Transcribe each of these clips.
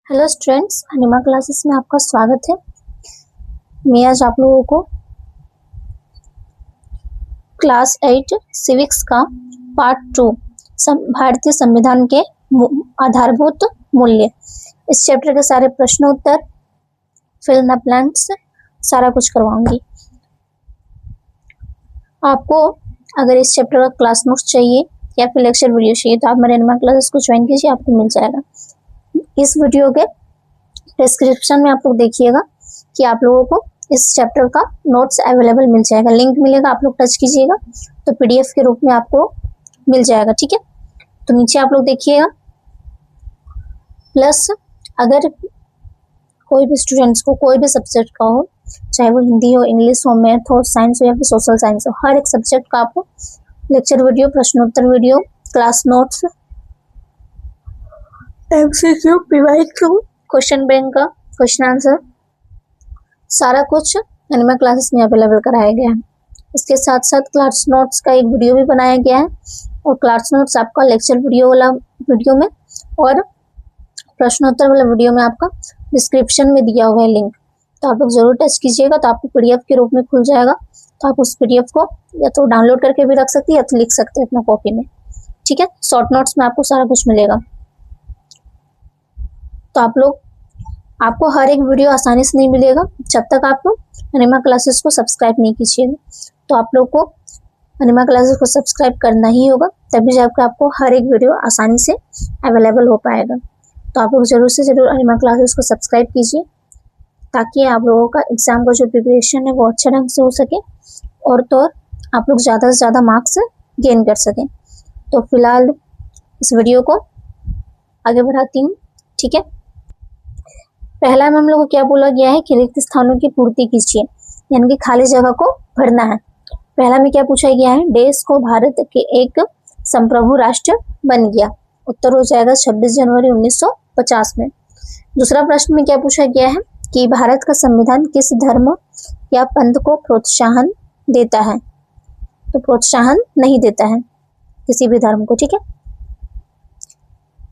Hello students, अनिमा classes में आपका स्वागत है। मैं आज आप लोगों को क्लास 8 सिविक्स का पार्ट 2 भारतीय संविधान के आधारभूत मूल्य, इस चैप्टर के सारे प्रश्न उत्तर, फिल इन द ब्लैंक्स, सारा कुछ करवाऊंगी। आपको अगर इस चैप्टर का क्लास नोट्स चाहिए या फिर लेक्चर वीडियो चाहिए तो आप मेरे अनिमा क्लासेस को ज्वाइन कीजिए, आपको मिल जाएगा। इस वीडियो के डिस्क्रिप्शन में आप लोग देखिएगा कि आप लोगों को इस चैप्टर का नोट्स अवेलेबल मिल जाएगा, लिंक मिलेगा, आप लोग टच कीजिएगा तो पीडीएफ के रूप में आपको मिल जाएगा। ठीक है, तो नीचे आप लोग देखिएगा। प्लस अगर कोई भी स्टूडेंट्स को कोई भी सब्जेक्ट का हो, चाहे वो हिंदी हो, इंग्लिश हो, मैथ हो, साइंस हो या फिर सोशल साइंस हो, हर एक सब्जेक्ट का आपको लेक्चर वीडियो, प्रश्नोत्तर video, class notes, MCQ, previous question bank का क्वेश्चन आंसर, सारा कुछ अनिमा क्लासेस में अवेलेबल कराया गया है। इसके साथ साथ क्लास नोट्स का एक वीडियो भी बनाया गया है और क्लास नोट्स आपका लेक्चर वीडियो वाला वीडियो में और प्रश्नोत्तर वाला वीडियो में आपका डिस्क्रिप्शन में दिया हुआ है लिंक, तो आप लोग जरूर टच कीजिएगा, तो आपको पीडीएफ के रूप में खुल जाएगा। तो आप उस पीडीएफ को या तो डाउनलोड करके भी रख सकते हैं या तो लिख सकते हैं अपना कॉपी में। ठीक है, शॉर्ट नोट्स में आपको सारा कुछ मिलेगा। तो आपको हर एक वीडियो आसानी से नहीं मिलेगा जब तक आप अनिमा क्लासेस को सब्सक्राइब नहीं कीजिएगा। तो आप लोग को अनिमा क्लासेस को सब्सक्राइब करना ही होगा, तभी जाकर आपको हर एक वीडियो आसानी से अवेलेबल हो पाएगा। तो आप लोग जरूर से जरूर अनिमा क्लासेस को सब्सक्राइब कीजिए ताकि आप लोगों का एग्जाम का जो प्रिपरेशन है वो अच्छे ढंग से हो सके और तो और आप लोग ज़्यादा से ज़्यादा मार्क्स गेन कर सकें। तो फिलहाल इस वीडियो को आगे बढ़ाती हूँ। ठीक है, पहला में हम लोग को क्या बोला गया है कि रिक्त स्थानों की पूर्ति कीजिए, यानी कि खाली जगह को भरना है। पहला में क्या पूछा गया है, देश को भारत के एक संप्रभु राष्ट्र बन गया। उत्तर हो जाएगा 26 जनवरी 1950 में। दूसरा प्रश्न में क्या पूछा गया है कि भारत का संविधान किस धर्म या पंथ को प्रोत्साहन देता है, तो प्रोत्साहन नहीं देता है किसी भी धर्म को। ठीक है,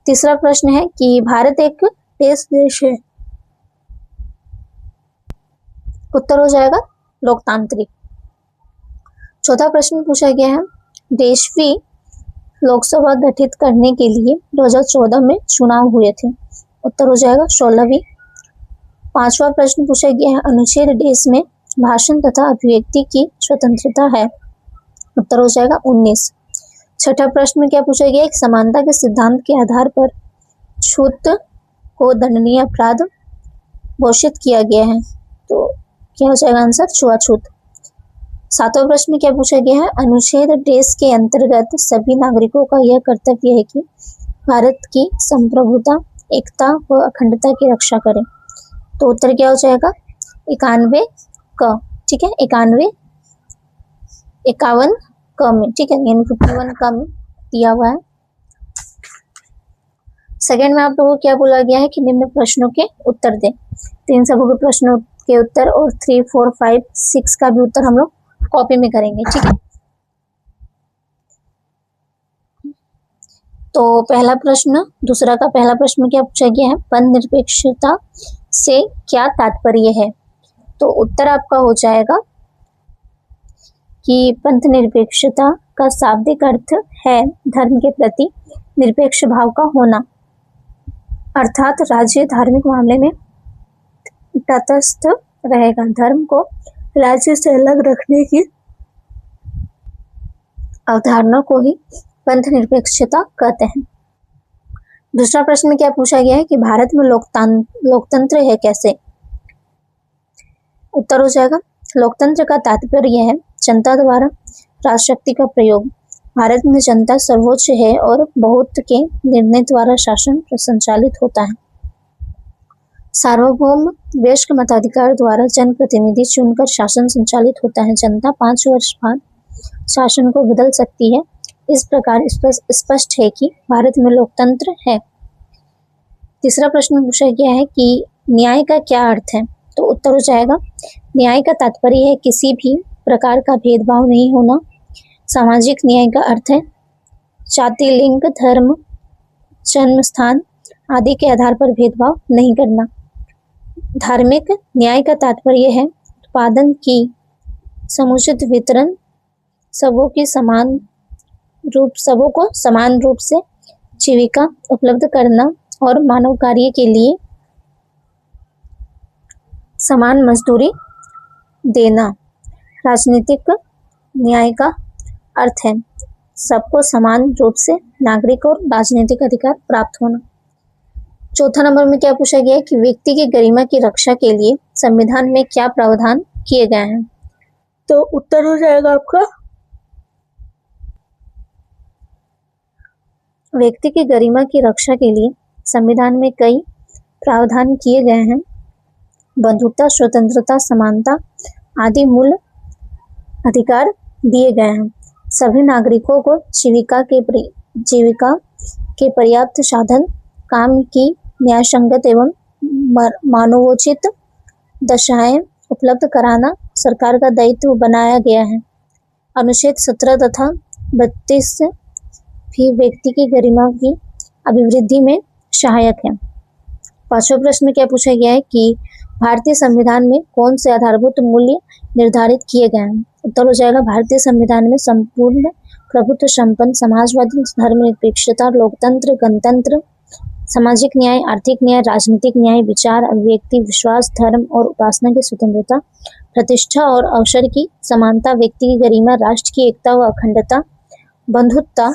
तीसरा प्रश्न है कि भारत एक देश है। उत्तर हो जाएगा लोकतांत्रिक। चौथा प्रश्न पूछा गया है, देशवी लोकसभा गठित करने के लिए 2014 में चुनाव हुए थे। उत्तर हो जाएगा 16वीं। पांचवा प्रश्न पूछा गया है, अनुच्छेद देश में भाषण तथा अभिव्यक्ति की स्वतंत्रता है। उत्तर हो जाएगा 19। छठा प्रश्न में क्या पूछा गया है, समानता के सिद्धांत के आधार पर छूत को दंडनीय अपराध घोषित किया गया है, तो क्या हो जाएगा आंसर छुआछूत। सातवां प्रश्न में क्या पूछा गया है, अनुच्छेद देश के अंतर्गत सभी नागरिकों का यह कर्तव्य है कि भारत की संप्रभुता, एकता व अखंडता की रक्षा करें। तो उत्तर क्या हो जाएगा 91 क। ठीक है, 51 क में, ठीक है, यानी 51 क में दिया हुआ है। सेकेंड में आप लोगों को क्या बोला गया है कि निम्न प्रश्नों के उत्तर दें। तो इन सबों के प्रश्नों के उत्तर और 3, 4, 5, 6 का भी उत्तर हम लोग कॉपी में करेंगे। ठीक है, तो पहला प्रश्न, दूसरा का पहला प्रश्न में क्या पूछा गया है, पंथ निरपेक्षता से क्या तात्पर्य है। तो उत्तर आपका हो जाएगा कि पंथ निरपेक्षता का शाब्दिक अर्थ है धर्म के प्रति निरपेक्ष भाव का होना, अर्थात राज्य धार्मिक मामले में तटस्थ रहेगा। धर्म को राज्य से अलग रखने की अवधारणा को ही पंथ निरपेक्षता कहते हैं। दूसरा प्रश्न में क्या पूछा गया है कि भारत में लोकतंत्र है कैसे। उत्तर हो जाएगा लोकतंत्र का तात्पर्य है जनता द्वारा राजशक्ति का प्रयोग। भारत में जनता सर्वोच्च है और बहुत के निर्णय द्वारा शासन संचालित होता है। सार्वभौम वयस्क मताधिकार द्वारा जनप्रतिनिधि चुनकर शासन संचालित होता है। जनता 5 वर्ष बाद शासन को बदल सकती है। इस प्रकार स्पष्ट है कि भारत में लोकतंत्र है। तीसरा प्रश्न पूछा गया है कि न्याय का क्या अर्थ है। तो उत्तर हो जाएगा न्याय का तात्पर्य है किसी भी प्रकार का भेदभाव नहीं होना। सामाजिक न्याय का अर्थ है जाति, लिंग, धर्म, जन्म स्थान, आदि के आधार पर भेदभाव नहीं करना। धार्मिक न्याय का तात्पर्य है उत्पादन की समुचित वितरण, सबों को समान रूप से जीविका उपलब्ध करना और मानव कार्य के लिए समान मजदूरी देना। राजनीतिक न्याय का अर्थ है सबको समान रूप से नागरिक और राजनीतिक अधिकार प्राप्त होना। चौथा नंबर में क्या पूछा गया है कि व्यक्ति की गरिमा की रक्षा के लिए संविधान में क्या प्रावधान किए गए हैं। तो उत्तर हो जाएगा आपका व्यक्ति की गरिमा की रक्षा के लिए संविधान में कई प्रावधान किए गए हैं। बंधुत्व, स्वतंत्रता, समानता आदि मूल अधिकार दिए गए हैं। सभी नागरिकों को जीविका के पर्याप्त साधन, काम की न्यायसंगत एवं मानवोचित दशाएं उपलब्ध कराना सरकार का दायित्व बनाया गया है। अनुच्छेद 17 तथा 32 भी व्यक्ति की गरिमा की अभिवृद्धि में सहायक है। पांचवा प्रश्न में क्या पूछा गया है कि भारतीय संविधान में कौन से आधारभूत मूल्य निर्धारित किए गए हैं। उत्तर हो जाएगा भारतीय संविधान में संपूर्ण प्रभुत्व संपन्न समाजवादी, धर्मनिरपेक्षता, लोकतंत्र, गणतंत्र, सामाजिक न्याय, आर्थिक न्याय, राजनीतिक न्याय, विचार, अभिव्यक्ति, विश्वास, धर्म और उपासना की स्वतंत्रता, प्रतिष्ठा और अवसर की समानता, व्यक्ति की गरिमा, राष्ट्र की एकता व अखंडता, बंधुत्व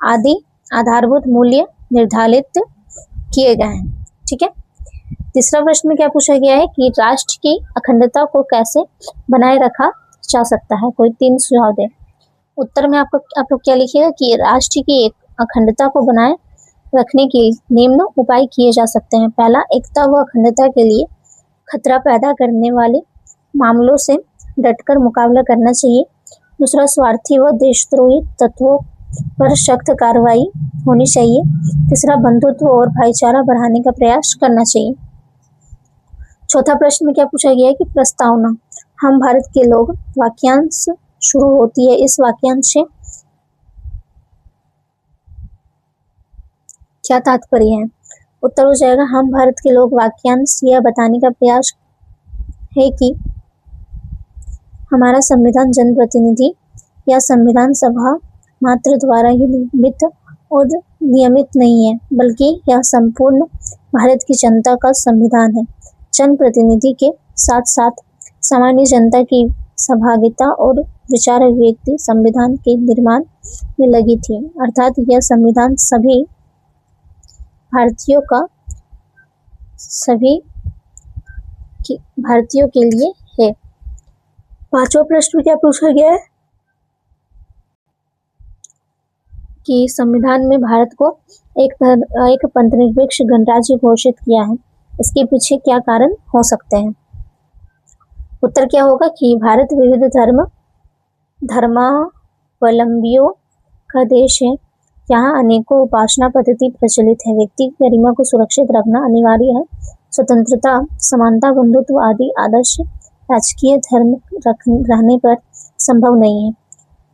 आदि आधारभूत मूल्य निर्धारित किए गए हैं। ठीक है। तीसरा प्रश्न में क्या पूछा गया है कि राष्ट्र की अखंडता को कैसे बनाए रखा जा सकता है। कोई 3 सुझाव दे। उत्तर में आप लोग क्या लिखिएगा कि राष्ट्र की एक अखंडता को बनाए रखने के निम्न उपाय किए जा सकते हैं। पहला, एकता व अखंडता के लिए खतरा पैदा करने वाले मामलों से डटकर मुकाबला करना चाहिए। दूसरा, स्वार्थी व देशद्रोही तत्वों पर सख्त कार्रवाई होनी चाहिए। तीसरा, बंधुत्व और भाईचारा बढ़ाने का प्रयास करना चाहिए। चौथा प्रश्न में क्या पूछा गया है कि प्रस्तावना हम भारत के लोग वाक्यांश शुरू होती है। इस वाक्यांश से क्या तात्पर्य है। उत्तर हो जाएगा हम भारत के लोग वाक्यांश यह बताने का प्रयास है कि हमारा संविधान जनप्रतिनिधि या संविधान सभा मात्र द्वारा ही निर्मित और नियमित नहीं है, बल्कि यह संपूर्ण भारत की जनता का संविधान है। जनप्रतिनिधि के साथ साथ सामान्य जनता की सहभागिता और विचार अभिव्यक्ति संविधान के निर्माण में लगी थी। अर्थात यह संविधान सभी भारतीयों के लिए है। पांचवा प्रश्न क्या पूछा गया है कि संविधान में भारत को एक पंथनिरपेक्ष गणराज्य घोषित किया है। इसके पीछे क्या कारण हो सकते हैं। उत्तर क्या होगा कि भारत विविध धर्मावलंबियों का देश है। यहाँ अनेकों उपासना पद्धति प्रचलित है। व्यक्ति की गरिमा को सुरक्षित रखना अनिवार्य है। स्वतंत्रता, समानता, बंधुत्व आदि आदर्श राजकीय धर्म रहने पर संभव नहीं है।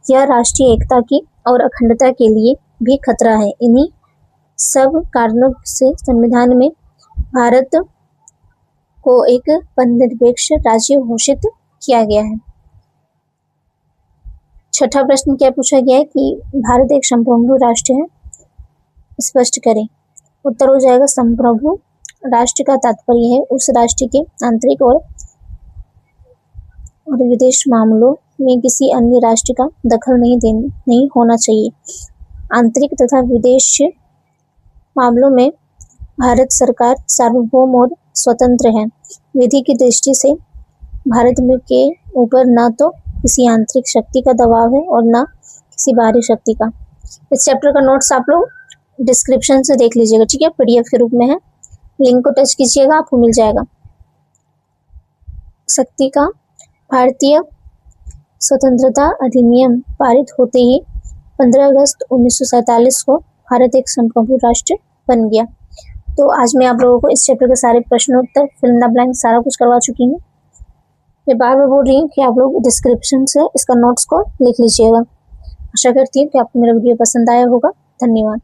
यह राष्ट्रीय एकता की और अखंडता के लिए भी खतरा है। इन्हीं सब कारणों से संविधान में भारत को एक पंथनिरपेक्ष राज्य घोषित किया गया है। छठा प्रश्न क्या पूछा गया है कि भारत एक संप्रभु राष्ट्र है, स्पष्ट करें। उत्तर हो जाएगा संप्रभु राष्ट्र का तात्पर्य है उस राष्ट्र के आंतरिक और विदेश मामलों में किसी अन्य राष्ट्र का दखल नहीं होना चाहिए। आंतरिक तथा विदेश मामलों में भारत सरकार सार्वभौम और स्वतंत्र है। विधि की दृष्टि से भारत में के ऊपर न तो किसी आंतरिक शक्ति का दबाव है और न किसी बाहरी शक्ति का। इस चैप्टर का नोट्स आप लोग डिस्क्रिप्शन से देख लीजिएगा। ठीक है, पीडीएफ के रूप में है, लिंक को टच कीजिएगा, आपको मिल जाएगा। शक्ति का भारतीय स्वतंत्रता अधिनियम पारित होते ही 15 अगस्त 1947 को भारत एक संप्रभु राष्ट्र बन गया। तो आज मैं आप लोगों को इस चैप्टर के सारे प्रश्नोत्तर, फिल इन द ब्लैंक सारा कुछ करवा चुकी हूँ। मैं बार बार बोल रही हूँ कि आप लोग डिस्क्रिप्शन से इसका नोट्स को लिख लीजिएगा। आशा करती हूँ कि आपको मेरा वीडियो पसंद आया होगा। धन्यवाद।